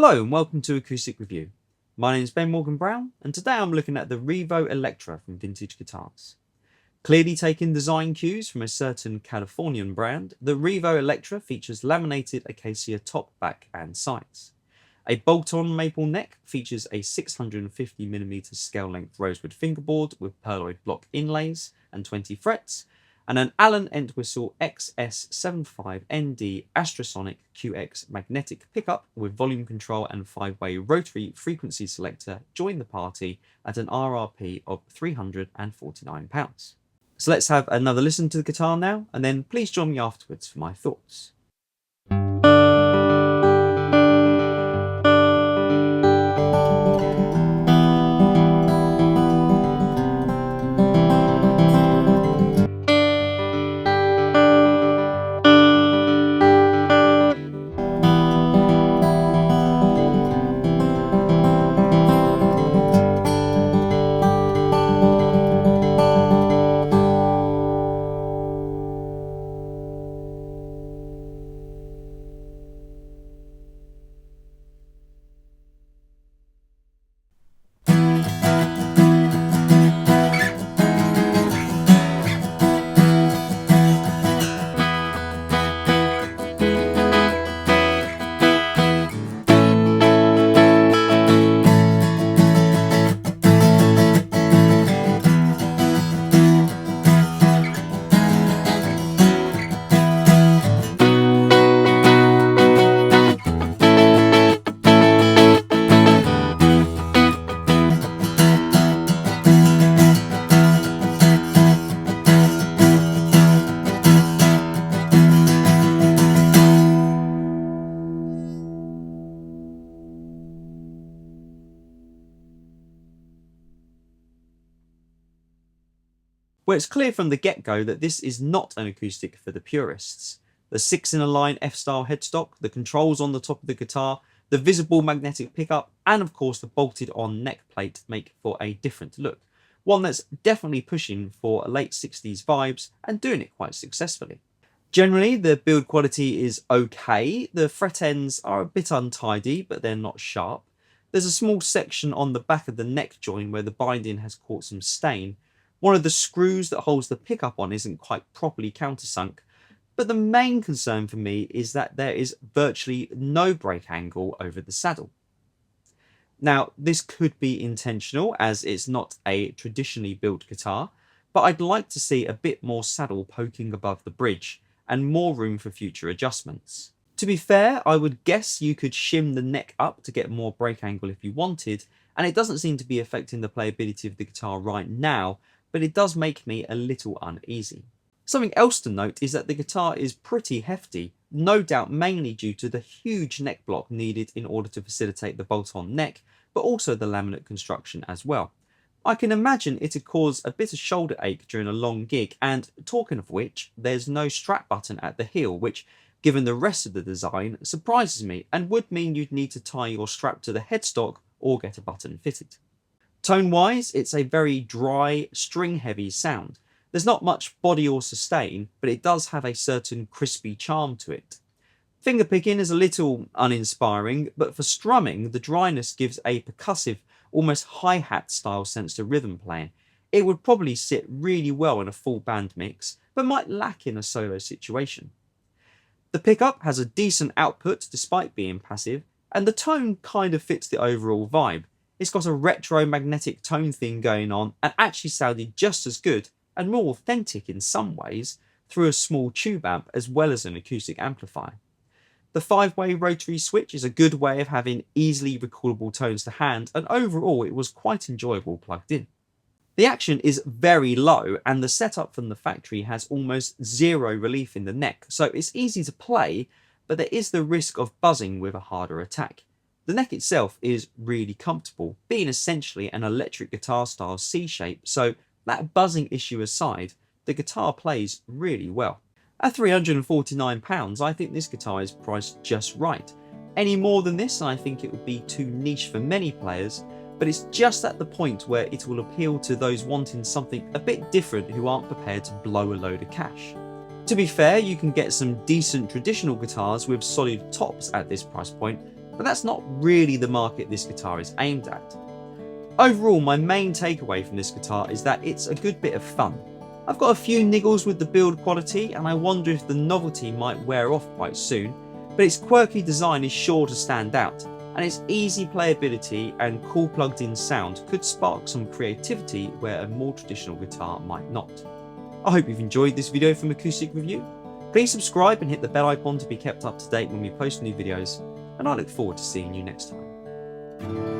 Hello and welcome to Acoustic Review. My name is Ben Morgan Brown and today I'm looking at the Revo Elektra from Vintage Guitars. Clearly taking design cues from a certain Californian brand, the Revo Elektra features laminated acacia top, back and sides. A bolt-on maple neck features a 650mm scale length rosewood fingerboard with pearloid block inlays and 20 frets, and an Allen Entwistle XS75ND Astrosonic QX magnetic pickup with volume control and 5-way rotary frequency selector join the party at an RRP of £349. So let's have another listen to the guitar now, and then please join me afterwards for my thoughts. Well, it's clear from the get-go that this is not an acoustic for the purists. The 6-in-a-line F-style headstock, the controls on the top of the guitar, the visible magnetic pickup, and of course the bolted-on neck plate make for a different look. One that's definitely pushing for late 60s vibes and doing it quite successfully. Generally, the build quality is okay. The fret ends are a bit untidy, but they're not sharp. There's a small section on the back of the neck joint where the binding has caught some stain. One of the screws that holds the pickup on isn't quite properly countersunk, but the main concern for me is that there is virtually no brake angle over the saddle. Now, this could be intentional as it's not a traditionally built guitar, but I'd like to see a bit more saddle poking above the bridge and more room for future adjustments. To be fair, I would guess you could shim the neck up to get more brake angle if you wanted, and it doesn't seem to be affecting the playability of the guitar right now, but it does make me a little uneasy. Something else to note is that the guitar is pretty hefty, no doubt mainly due to the huge neck block needed in order to facilitate the bolt-on neck, but also the laminate construction as well. I can imagine it'd cause a bit of shoulder ache during a long gig, and talking of which, there's no strap button at the heel, which, given the rest of the design, surprises me and would mean you'd need to tie your strap to the headstock or get a button fitted. Tone-wise, it's a very dry, string-heavy sound. There's not much body or sustain, but it does have a certain crispy charm to it. Fingerpicking is a little uninspiring, but for strumming, the dryness gives a percussive, almost hi-hat style sense to rhythm playing. It would probably sit really well in a full band mix, but might lack in a solo situation. The pickup has a decent output despite being passive, and the tone kind of fits the overall vibe. It's got a retro magnetic tone thing going on and actually sounded just as good and more authentic in some ways through a small tube amp as well as an acoustic amplifier. The 5-way rotary switch is a good way of having easily recallable tones to hand, and overall it was quite enjoyable plugged in. The action is very low and the setup from the factory has almost zero relief in the neck, so it's easy to play, but there is the risk of buzzing with a harder attack. The neck itself is really comfortable, being essentially an electric guitar style C-shape, so that buzzing issue aside, the guitar plays really well. At £349, I think this guitar is priced just right. Any more than this, I think it would be too niche for many players, but it's just at the point where it will appeal to those wanting something a bit different who aren't prepared to blow a load of cash. To be fair, you can get some decent traditional guitars with solid tops at this price point, but that's not really the market this guitar is aimed at. Overall, my main takeaway from this guitar is that it's a good bit of fun. I've got a few niggles with the build quality, and I wonder if the novelty might wear off quite soon, but its quirky design is sure to stand out, and its easy playability and cool plugged in sound could spark some creativity where a more traditional guitar might not. I hope you've enjoyed this video from Acoustic Review. Please subscribe and hit the bell icon to be kept up to date when we post new videos, and I look forward to seeing you next time.